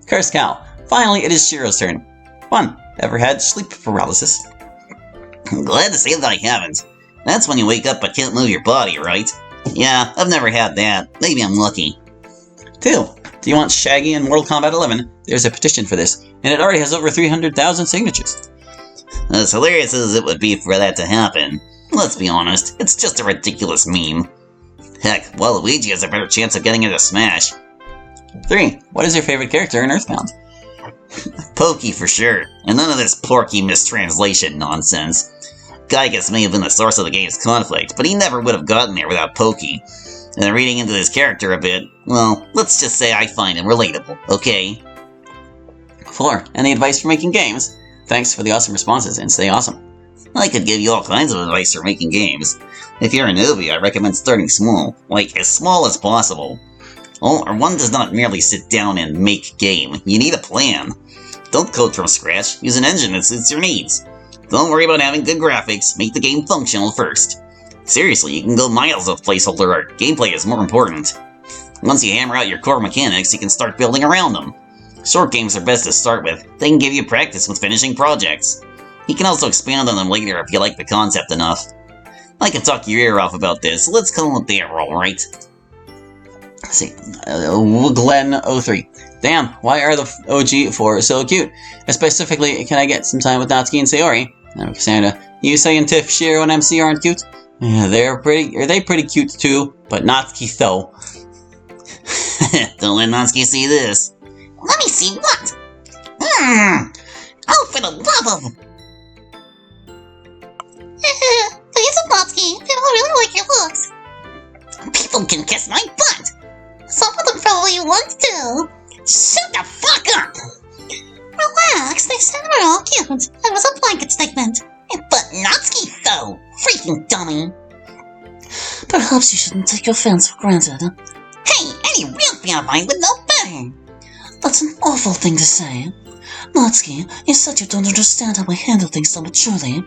Cursed Cow. Finally, it is Shiro's turn. 1. Ever had sleep paralysis? I'm glad to say that I haven't. That's when you wake up but can't move your body, right? Yeah, I've never had that. Maybe I'm lucky. 2. Do you want Shaggy in Mortal Kombat 11? There's a petition for this, and it already has over 300,000 signatures. As hilarious as it would be for that to happen, let's be honest, it's just a ridiculous meme. Heck, Waluigi has a better chance of getting into Smash. 3. What is your favorite character in Earthbound? Pokey for sure, and none of this porky mistranslation nonsense. Giygas may have been the source of the game's conflict, but he never would have gotten there without Pokey. And reading into this character a bit, well, let's just say I find him relatable, okay? 4. Any advice for making games? Thanks for the awesome responses, and stay awesome. I could give you all kinds of advice for making games. If you're a newbie, I recommend starting small, like as small as possible. Oh, or one does not merely sit down and make game, you need a plan. Don't code from scratch, use an engine that suits your needs. Don't worry about having good graphics, make the game functional first. Seriously, you can go miles with placeholder art, gameplay is more important. Once you hammer out your core mechanics, you can start building around them. Short games are best to start with, they can give you practice with finishing projects. You can also expand on them later if you like the concept enough. I can talk your ear off about this, so let's call it that roll, right? Let's see, Glenn03. Damn, why are the OG4 so cute? Specifically, can I get some time with Natsuki and Sayori? Cassandra, you saying Tiff, Shiro, and MC aren't cute? Yeah, they're pretty cute too, but Natsuki though. Don't let Natsuki see this. Let me see what? Oh, for the love of... Please, Natsuki, people really like your looks. People can kiss my butt. Some of them probably want to. Shut the fuck up! Relax, they said we're all cute. It was a blanket statement. But Natsuki, though, freaking dummy. Perhaps you shouldn't take your fans for granted. Hey, any real fan of mine would know better. That's an awful thing to say. Natsuki, you said you don't understand how I handle things so maturely.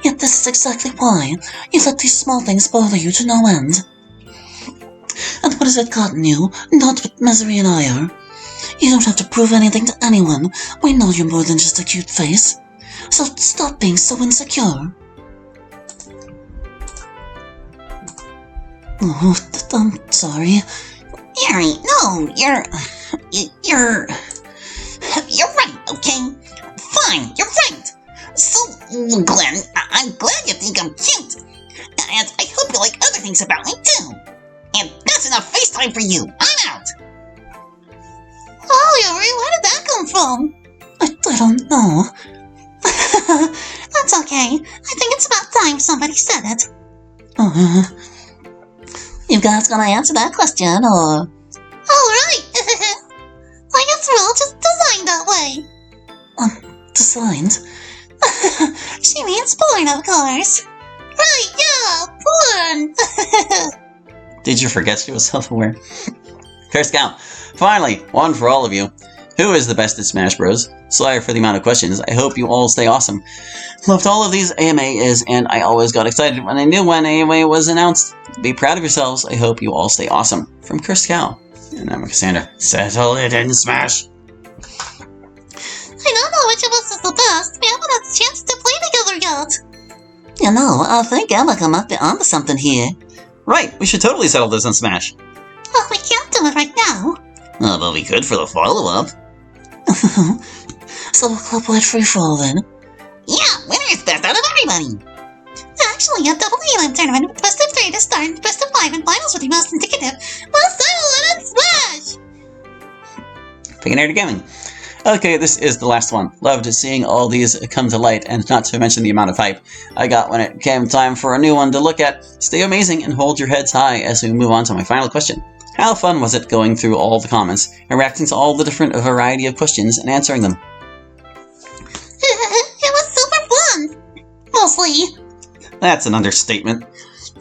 Yet this is exactly why you let these small things bother you to no end. And what has it gotten you? Not with misery and ire. You don't have to prove anything to anyone. We know you're more than just a cute face. So stop being so insecure. Oh, I'm sorry. Yuri, no, you're right, okay? Fine, you're right. So, Glenn, I'm glad you think I'm cute. And I hope you like other things about me, too. And that's enough FaceTime for you. I'm out. Oh, Yuri, where did that come from? I don't know. That's okay. I think it's about time somebody said it. You guys gonna answer that question, or...? Alright! I guess we're all just designed that way. Designed? She means born, of course. Right, yeah, born! Did you forget she was self-aware? Cursed Cow. Finally, one for all of you. Who is the best at Smash Bros? Sorry for the amount of questions. I hope you all stay awesome. Loved all of these AMAs, and I always got excited when I knew when AMA was announced. Be proud of yourselves. I hope you all stay awesome. From Cursed Cow. And I'm Cassandra. Settle it in Smash. I don't know which of us is the best. We haven't had a chance to play together yet. You know, I think Emma might be onto something here. Right, we should totally settle this on Smash. Well, we can't do it right now. Oh, but we could for the follow-up. So we'll club-wide free-for-all then? Yeah, winner is best out of everybody. Actually, a double elim tournament with best of 3 to start and best of 5 and finals would be most indicative. We'll settle it in Smash! Picking Air to Gaming. Okay, this is the last one. Loved seeing all these come to light, and not to mention the amount of hype I got when it came time for a new one to look at. Stay amazing and hold your heads high as we move on to my final question. How fun was it going through all the comments, and reacting to all the different variety of questions and answering them? It was super fun! Mostly. That's an understatement.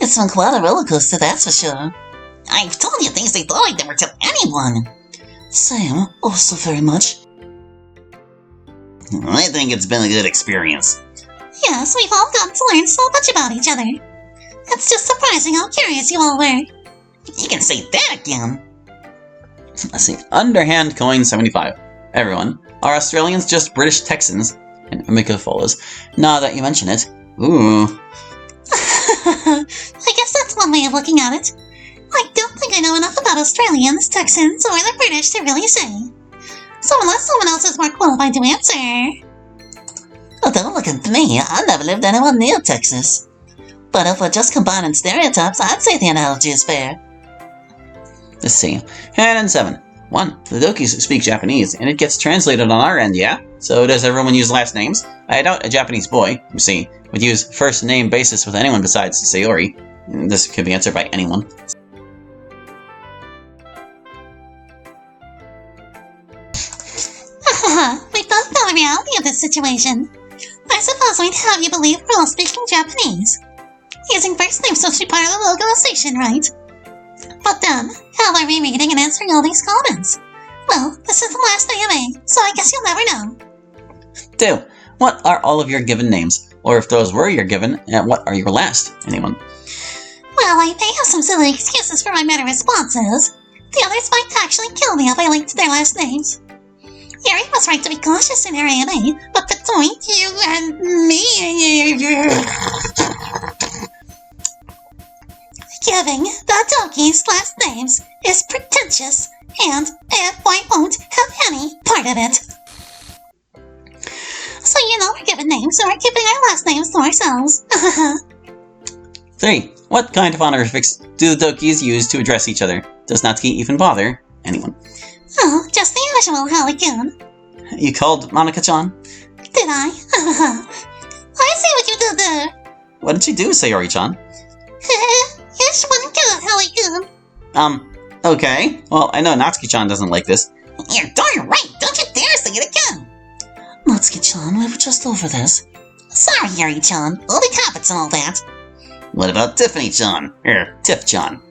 It's been quite a roller coaster, that's for sure. I've told you things I thought I'd never tell anyone. Same, also very much. I think it's been a good experience. Yes, we've all gotten to learn so much about each other. It's just surprising how curious you all were. You can say that again. Let's see. Underhand Coin 75. everyone. Are Australians just British Texans? And Amika follows. Now that you mention it. Ooh. I guess that's one way of looking at it. I don't think I know enough about Australians, Texans, or the British to really say. So unless someone else is more qualified to answer... Oh, don't look at me. I never lived anywhere near Texas. But if we're just combining stereotypes, I'd say the analogy is fair. Let's see. And 7. 1. The Dokis speak Japanese, and it gets translated on our end, yeah? So does everyone use last names? I doubt a Japanese boy, you see, would use first name basis with anyone besides Sayori. This could be answered by anyone. We both know the reality of this situation. I suppose we'd have you believe we're all speaking Japanese. Using first names must be part of the localization, right? But then, how are we reading and answering all these comments? Well, this is the last AMA, so I guess you'll never know. 2. What are all of your given names? Or if those were your given, what are your last? Anyone? Well, I may have some silly excuses for my meta responses. The others might actually kill me if I linked their last names. Yuri was right to be cautious in her AMA, but between you and me... Giving the Doki's last names is pretentious, and I won't have any part of it. So you know we're giving names, so we're keeping our last names to ourselves. 3. What kind of honorifics do the Dokis use to address each other? Does Natsuki even bother anyone? Oh, just the usual, Halibabica. You called Monica-chan? Did I? I see what you did there. What did you do, Sayori-chan? Yes, wouldn't good, Halibabica. Okay. Well, I know Natsuki-chan doesn't like this. You're darn right, don't you dare say it again. Natsuki-chan, we were just over this. Sorry, Yuri-chan, all the habits and all that. What about Tiffany-chan? Tiff-chan.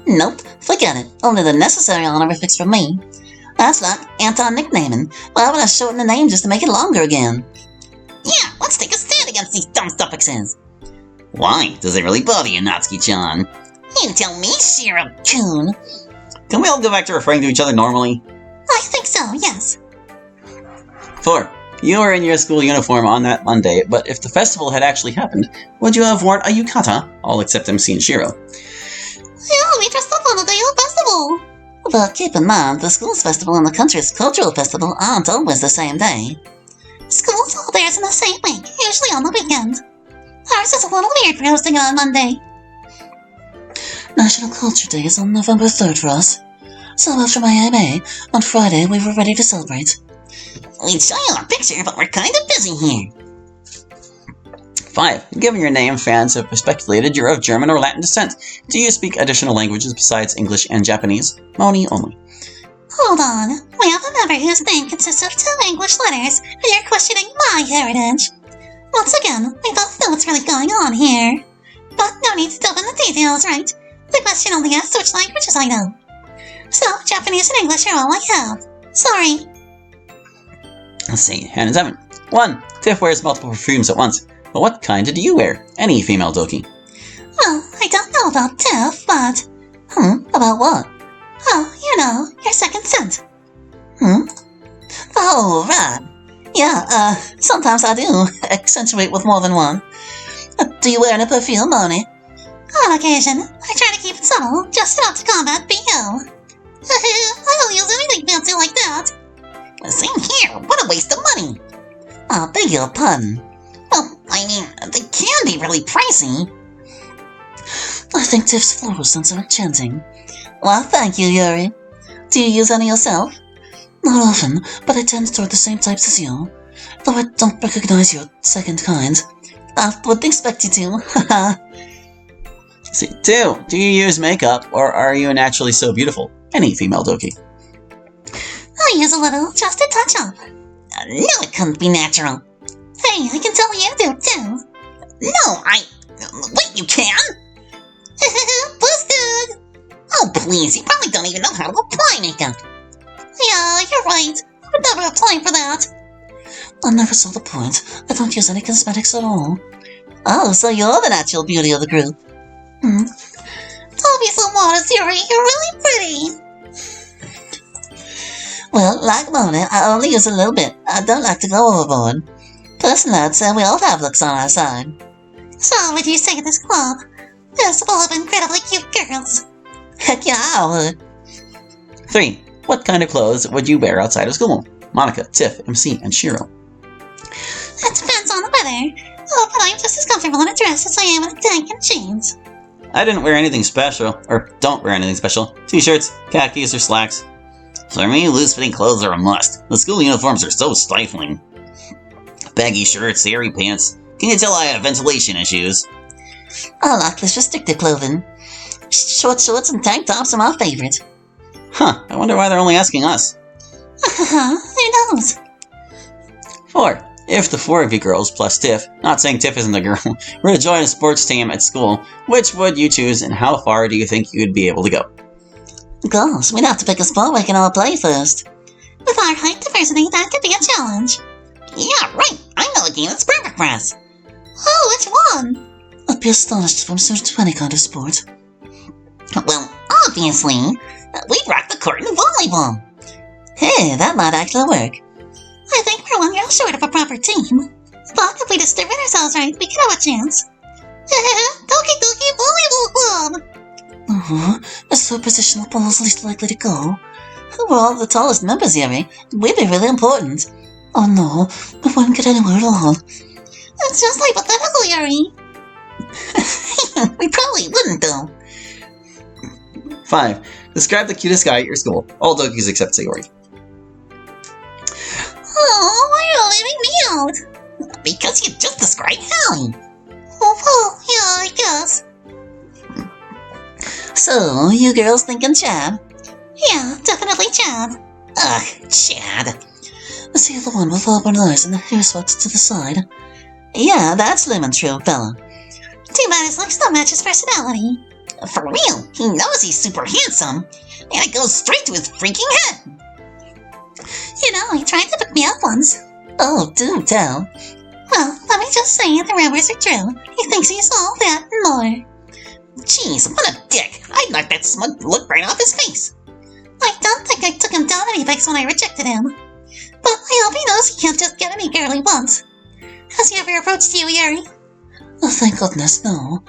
Nope, forget it. Only the necessary honorifics for me. That's like anti-nicknaming. Why would I shorten the name just to make it longer again? Yeah, let's take a stand against these dumb suffixes. Why? Does it really bother you, Natsuki-chan? You tell me, Shiro-kun. Can we all go back to referring to each other normally? I think so, yes. 4. You were in your school uniform on that Monday, but if the festival had actually happened, would you have worn a yukata? All except MC and Shiro. Yeah, we dressed up on the day of the festival. But keep in mind, the school's festival and the country's cultural festival aren't always the same day. School's all theirs in the same week, usually on the weekend. Ours is a little weird for hosting it on Monday. National Culture Day is on November 3rd for us. So after my AMA, on Friday we were ready to celebrate. We'd show you a picture, but we're kind of busy here. 5. Given your name, fans have speculated you're of German or Latin descent. Do you speak additional languages besides English and Japanese? Moni only. Hold on. We have a member whose name consists of 2 English letters, and you're questioning my heritage. Once again, we both know what's really going on here. But no need to delve into details, right? The question only asks which languages I know. So, Japanese and English are all I have. Sorry. Let's see. And 7. 1. Tiff wears multiple perfumes at once. But what kind do you wear? Any female Doki. Well, I don't know about Tiff, but... About what? Oh, you know, your second scent. Oh, right. Yeah, sometimes I do accentuate with more than one. Do you wear any perfume, Moni? On occasion. I try to keep it subtle, just enough to combat BO. I don't use anything fancy like that. Same here. What a waste of money. I beg your pardon. Well, I mean, they can be really pricey. I think Tiff's floral scents are enchanting. Well, thank you, Yuri. Do you use any yourself? Not often, but I tend toward the same types as you. Though I don't recognize your second kind. I wouldn't expect you to, haha. See, 2. Do you use makeup, or are you naturally so beautiful? Any female Doki. I use a little, just to touch up. I knew it couldn't be natural. Hey, I can tell you do, too. No, wait, you can? Busted! Oh, please, you probably don't even know how to apply makeup. Yeah, you're right. I would never apply for that. I never saw the point. I don't use any cosmetics at all. Oh, so you're the natural beauty of the group. Don't be so modest, Yuri. You're really pretty. Well, like Mona, I only use a little bit. I don't like to go overboard. Personally, I'd say we all have looks on our side. So, would you say this club is full of incredibly cute girls? Heck yeah, I would. 3. What kind of clothes would you wear outside of school? Monica, Tiff, MC, and Shiro. It depends on the weather. Oh, but I'm just as comfortable in a dress as I am in a tank and jeans. I didn't wear anything special, or don't wear anything special. T-shirts, khakis, or slacks. For me, loose-fitting clothes are a must. The school uniforms are so stifling. Baggy shirts, hairy pants. Can you tell I have ventilation issues? I like this restricted clothing. Short shorts and tank tops are my favorite. Huh, I wonder why they're only asking us. Who knows? 4. If the 4 of you girls plus Tiff, not saying Tiff isn't a girl, were to join a sports team at school, which would you choose and how far do you think you'd be able to go? Gosh, we'd have to pick a sport we can all play first. With our height diversity, that could be a challenge. Yeah, right. I know a game that's perfect for us. Oh, which one? I'd be astonished if I'm suited to any kind of sport. Well, obviously, we'd rock the court in volleyball. Hey, that might actually work. I think we're one girl short of a proper team. But if we distribute ourselves right, we could have a chance. Doki Doki Volleyball Club! As for positional balls least likely to go. We're all the tallest members, Yuri. We'd be really important. Oh no, we wouldn't get anywhere at all. It's just hypothetical, Yuri. We probably wouldn't, though. 5. Describe the cutest guy at your school. All Dokis except Sayori. Oh, why are you leaving me out? Because you just described Hallie. Oh, well, yeah, I guess. So, you girls thinking Chad? Yeah, definitely Chad. Ugh, Chad. Is he the one with auburn eyes and the hair swept to the side? Yeah, that's Lemon True, fella. Too bad his looks don't match his personality. For real, he knows he's super handsome, and it goes straight to his freaking head. You know, he tried to pick me up once. Oh, do tell. Well, let me just say the rumors are true. He thinks he's all that and more. Jeez, what a dick. I'd knock that smug look right off his face. I don't think I took him down any pegs when I rejected him. But I hope he knows he can't just get any girl he wants. Has he ever approached you, Yuri? Oh, thank goodness, no.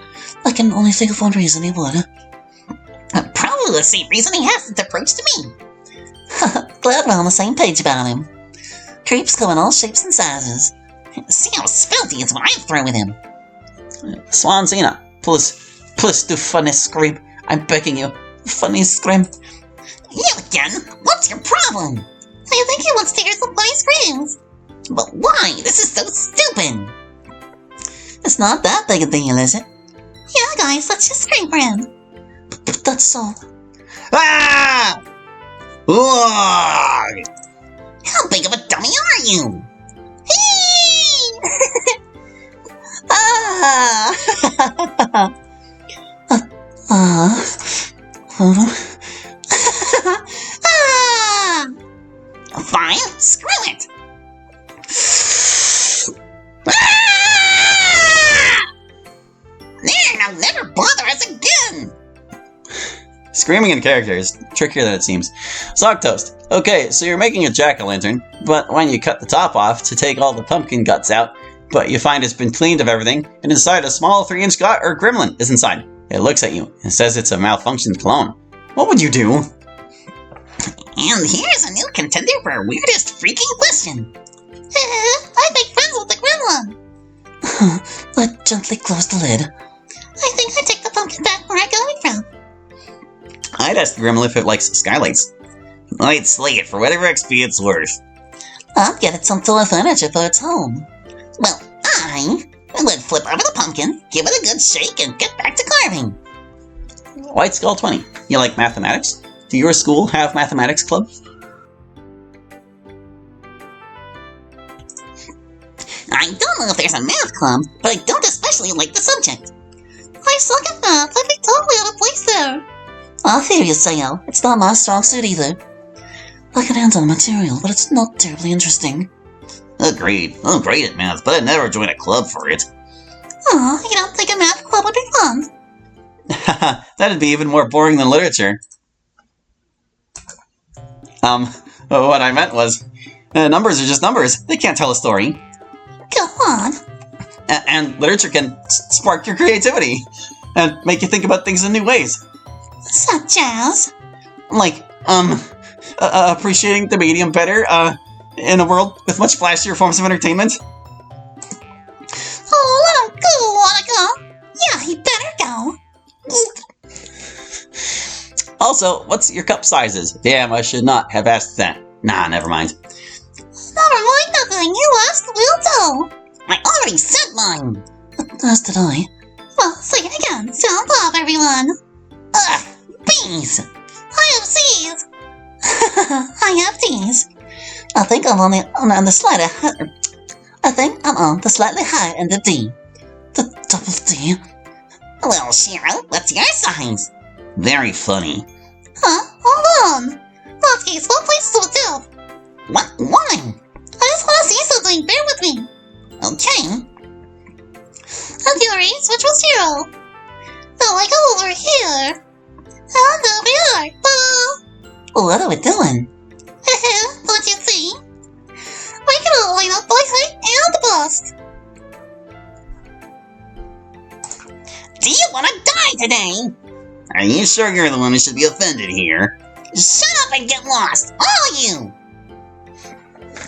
I can only think of one reason he would. Probably the same reason he hasn't approached me. Glad we're on the same page about him. Creeps come in all shapes and sizes. See how svelte he is when I'm through with him. Swansina, please do funny scream. I'm begging you. Funny scream. You again? What's your problem? I think he wants to hear some funny screams. But why? This is so stupid. It's not that big a deal, is it? Yeah, guys, let's just scream for him. But that's all. Ah! Ugh! How big of a dummy are you? Ah! Ah! Fine, screw it. There, now never bother us again. Screaming in character is trickier than it seems. Sock toast. Okay, so you're making a jack-o'-lantern, but when you cut the top off to take all the pumpkin guts out, but you find it's been cleaned of everything, and inside a small 3-inch gremlin is inside. It looks at you and says it's a malfunctioned clone. What would you do? And here's a new contender for our weirdest freaking question. I make friends with the gremlin. I gently closed the lid. I think I take the pumpkin back where I'm going from. I'd ask the gremlin if it likes skylights. I'd slay it for whatever XP it's worth. I'd get it some toy furniture for its home. Well, I would flip over the pumpkin, give it a good shake, and get back to carving. White Skull 20. You like mathematics? Do your school have mathematics club? I don't know if there's a math club, but I don't especially like the subject. I suck at math. I'd be totally out of place there. I hear you, Sayo. It's not my strong suit either. I can handle the material, but it's not terribly interesting. Agreed. I'm great at math, but I'd never join a club for it. Aw, you don't think a math club would be fun? That'd be even more boring than literature. What I meant was, numbers are just numbers. They can't tell a story. Go on. And literature can spark your creativity and make you think about things in new ways. Such as? Like, appreciating the medium better, in a world with much flashier forms of entertainment. Oh, let him go, Monica. Yeah, he better go. Also, what's your cup sizes? Damn, I should not have asked that. Nah, never mind. Never mind nothing. You asked, we'll do. I already said mine. As did I. Well, say it again. Sound off, everyone. Ugh, bees. I have C's. I have D's. I think I'm on the slightly higher. I think I'm on the slightly higher end of D. The double D. Well, Shiro, what's your size? Very funny. Huh? Hold on. Natsuki, swap places with Delph. What? Why? I just want to see something. Bear with me. Okay. And Yuri, switch with Shiro. Now I go over here. And over here. What are we doing? Don't you see? We can all line up by height and bust. Do you want to die today? Are you sure you're the one who should be offended here? Shut up and get lost, all you!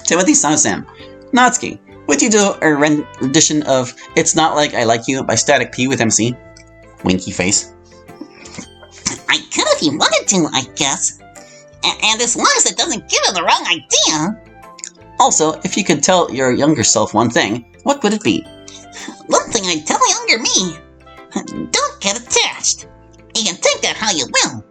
Timothy-san, Natsuki, would you do a rendition of It's Not Like I Like You by Static P with MC? Winky face. I could if you wanted to, I guess. And as long as it doesn't give him the wrong idea. Also, if you could tell your younger self one thing, what would it be? One thing I'd tell younger me. Don't get attached. You can take that how you will.